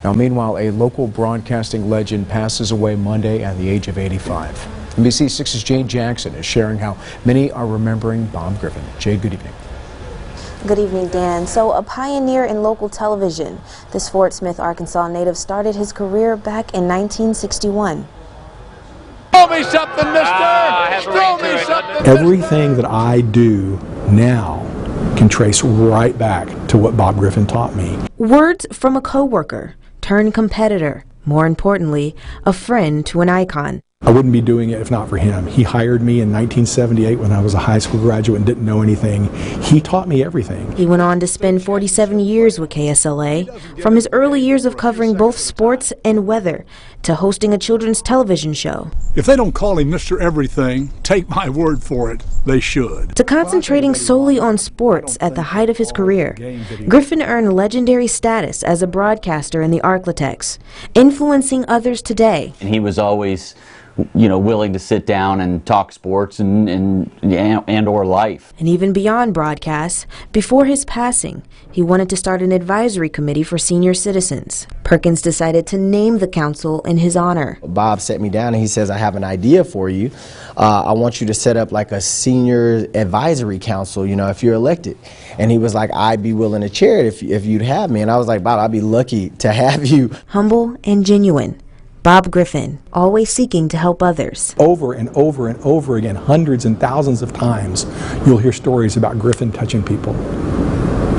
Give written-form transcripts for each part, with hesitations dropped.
Now, meanwhile, a local broadcasting legend passes away Monday at the age of 85. NBC 6's Jade Jackson is sharing how many are remembering Bob Griffin. Jade, good evening. Good evening, Dan. So, a pioneer in local television, this Fort Smith, Arkansas native started his career back in 1961. Throw me something, mister! Throw me something! Everything that I do now can trace right back to what Bob Griffin taught me. Words from a coworker turned competitor, more importantly, a friend to an icon. I wouldn't be doing it if not for him. He hired me in 1978 when I was a high school graduate and didn't know anything. He taught me everything. He went on to spend 47 years with KSLA, from his early years of covering both sports and weather to hosting a children's television show. If they don't call him Mr. Everything, take my word for it, they should. To concentrating solely on sports at the height of his career, Griffin earned legendary status as a broadcaster in the Arklatex, influencing others today. And he was always, willing to sit down and talk sports and or life. And even beyond broadcasts, before his passing, he wanted to start an advisory committee for senior citizens. Perkins decided to name the council in his honor. Bob sat me down and he says, I have an idea for you. I want you to set up like a senior advisory council, if you're elected. And he was like, I'd be willing to chair it if you'd have me. And I was like, Bob, I'd be lucky to have you. Humble and genuine, Bob Griffin, always seeking to help others. Over and over and over again, hundreds and thousands of times, you'll hear stories about Griffin touching people,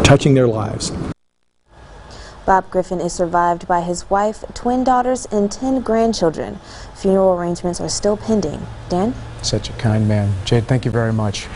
touching their lives. Bob Griffin is survived by his wife, twin daughters, and 10 grandchildren. Funeral arrangements are still pending. Dan? Such a kind man. Jade, thank you very much.